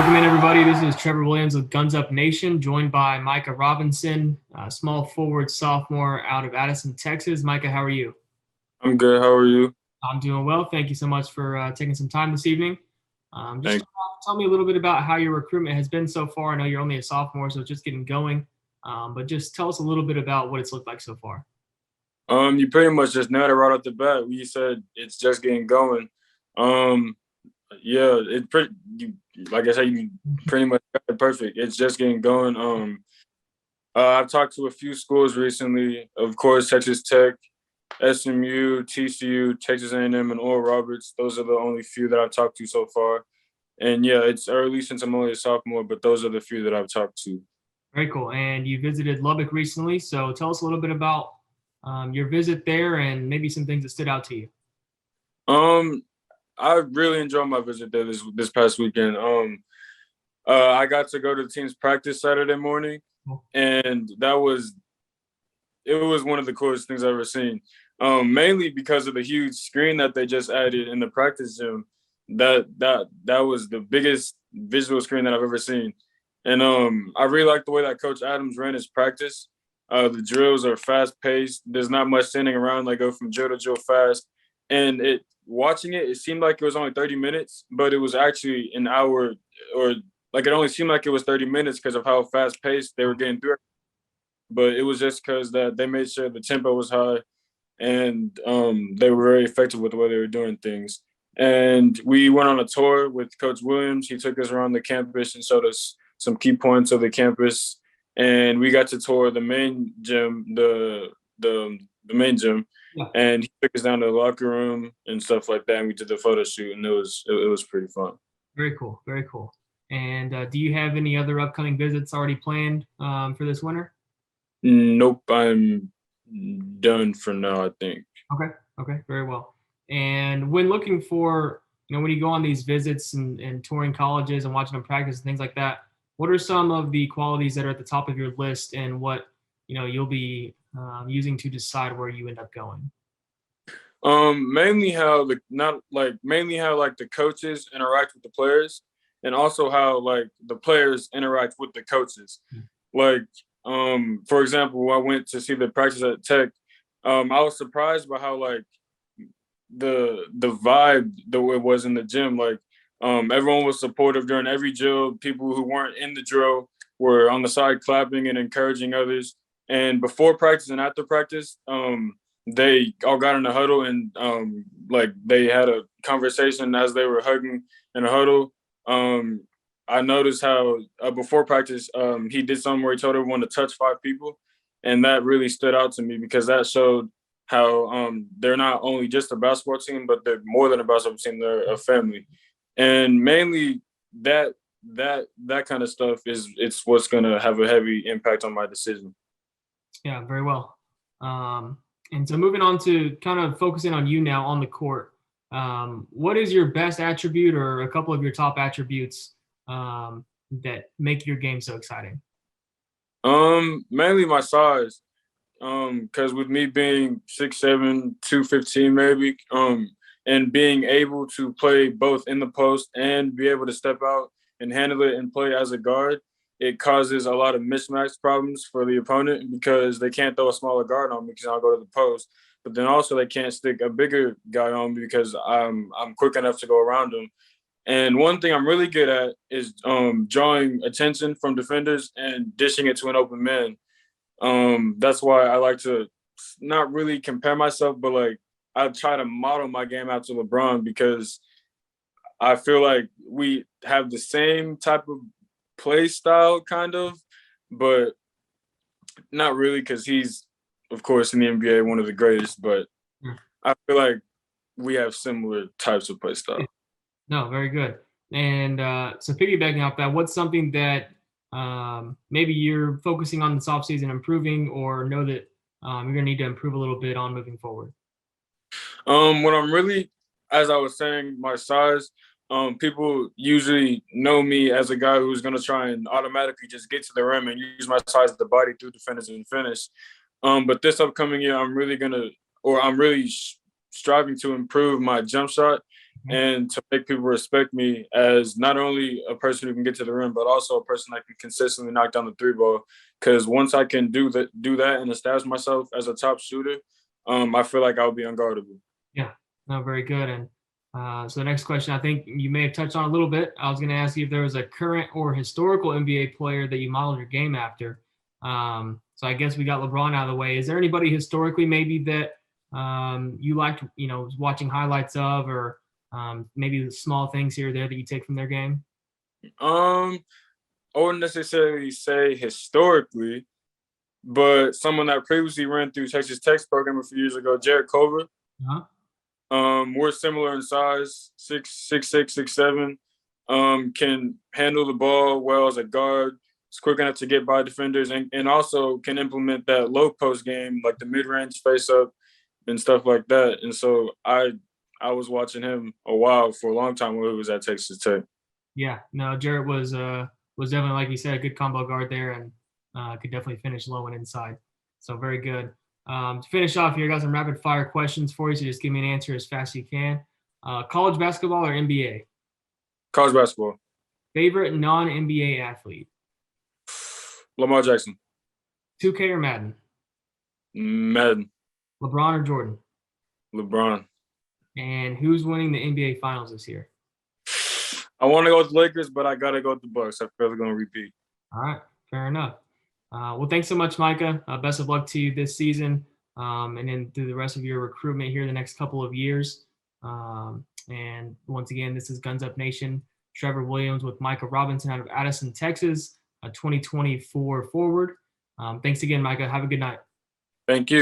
Welcome in, everybody. This is Trevor Williams with Guns Up Nation, joined by Micah Robinson, small forward sophomore out of Addison, Texas. Micah, how are you? I'm good. How are you? I'm doing well. Thank you so much for taking some time this evening. Just Thanks. start off, tell me a little bit about how your recruitment has been so far. I know you're only a sophomore, so it's just getting going. But just tell us a little bit about what it's looked like so far. You pretty much just nailed it right off the bat. You said it's just getting going. Um, yeah, like I said, you pretty much got it perfect. It's just getting going. I've talked to a few schools recently. Of course, Texas Tech, SMU, TCU, Texas A&M, and Oral Roberts. Those are the only few that I've talked to so far. And yeah, it's early since I'm only a sophomore, but those are the few that I've talked to. Very cool. And you visited Lubbock recently, so tell us a little bit about your visit there and maybe some things that stood out to you. Um, I really enjoyed my visit there this past weekend. I got to go to the team's practice Saturday morning, and it was one of the coolest things I've ever seen. Mainly because of the huge screen that they just added in the practice gym. That was the biggest visual screen that I've ever seen. And I really like the way that Coach Adams ran his practice. The drills are fast paced. There's not much standing around. They go from drill to drill fast. And watching it seemed like it was only 30 minutes, but it was actually an hour, or like it only seemed like it was 30 minutes because of how fast paced they were getting through it. But it was just because that they made sure the tempo was high, and they were very effective with the way they were doing things. And we went on a tour with Coach Williams. He took us around the campus and showed us some key points of the campus. And we got to tour the main gym, the main gym, Yeah. and he took us down to the locker room and stuff like that. And we did the photo shoot, and it was pretty fun. Very cool. Very cool. And do you have any other upcoming visits already planned for this winter? Nope, I'm done for now, I think. Okay. Okay. Very well. And when looking for, when you go on these visits and touring colleges and watching them practice and things like that, what are some of the qualities that are at the top of your list and what, you'll be using to decide where you end up going? Mainly how the coaches interact with the players, and also how like the players interact with the coaches. Like, for example, when I went to see the practice at Tech, I was surprised by how like the vibe that it was in the gym. Like, everyone was supportive during every drill. People who weren't in the drill were on the side clapping and encouraging others. And before practice and after practice, they all got in a huddle, and like they had a conversation as they were hugging in a huddle. I noticed how before practice, he did something where he told everyone to touch 5 people, and that really stood out to me because that showed how they're not only just a basketball team, but they're more than a basketball team. They're a family, and mainly that kind of stuff it's what's gonna have a heavy impact on my decision. Yeah, very well. And so moving on to kind of focusing on you now on the court, what is your best attribute or a couple of your top attributes that make your game so exciting? Mainly my size. Because with me being 6'7", 215 maybe, and being able to play both in the post and be able to step out and handle it and play as a guard, it causes a lot of mismatch problems for the opponent because they can't throw a smaller guard on me because I'll go to the post. But then also they can't stick a bigger guy on me because I'm quick enough to go around them. And one thing I'm really good at is drawing attention from defenders and dishing it to an open man. That's why I like to not really compare myself, but like I try to model my game after LeBron because I feel like we have the same type of play style kind of, but not really because he's, of course, in the NBA, one of the greatest, but I feel like we have similar types of play style. No, very good. And so piggybacking off that, what's something that maybe you're focusing on this offseason improving or know that you're going to need to improve a little bit on moving forward? When I'm really, as I was saying, my size, people usually know me as a guy who's going to try and automatically just get to the rim and use my size to body through defenders and finish. But this upcoming year, I'm really striving to improve my jump shot and to make people respect me as not only a person who can get to the rim, but also a person that can consistently knock down the three ball. Because once I can do that and establish myself as a top shooter, I feel like I'll be unguardable. Yeah, no, very good. And so the next question, I think you may have touched on a little bit. I was going to ask you if there was a current or historical NBA player that you modeled your game after. So I guess we got LeBron out of the way. Is there anybody historically maybe that you liked, watching highlights of, or maybe the small things here or there that you take from their game? I wouldn't necessarily say historically, but someone that previously ran through Texas Tech's program a few years ago, Jared Culver. Uh-huh. We're similar in size, 6'6", 6'7". Can handle the ball well as a guard. It's quick enough to get by defenders, and also can implement that low post game, like the mid-range face-up and stuff like that. And so I was watching him for a long time when he was at Texas Tech. Yeah, no, Jarrett was definitely, like you said, a good combo guard there, and could definitely finish low and inside. So very good. To finish off here, I got some rapid fire questions for you, so just give me an answer as fast as you can. College basketball or NBA? College basketball. Favorite non-NBA athlete? Lamar Jackson. 2K or Madden? Madden. LeBron or Jordan? LeBron. And who's winning the NBA Finals this year? I want to go with the Lakers, but I got to go with the Bucks. I feel they're going to repeat. All right, fair enough. Well, thanks so much, Micah. Best of luck to you this season, and then through the rest of your recruitment here the next couple of years. And once again, this is Guns Up Nation. Trevor Williams with Micah Robinson out of Addison, Texas, a 2024 forward. Thanks again, Micah. Have a good night. Thank you.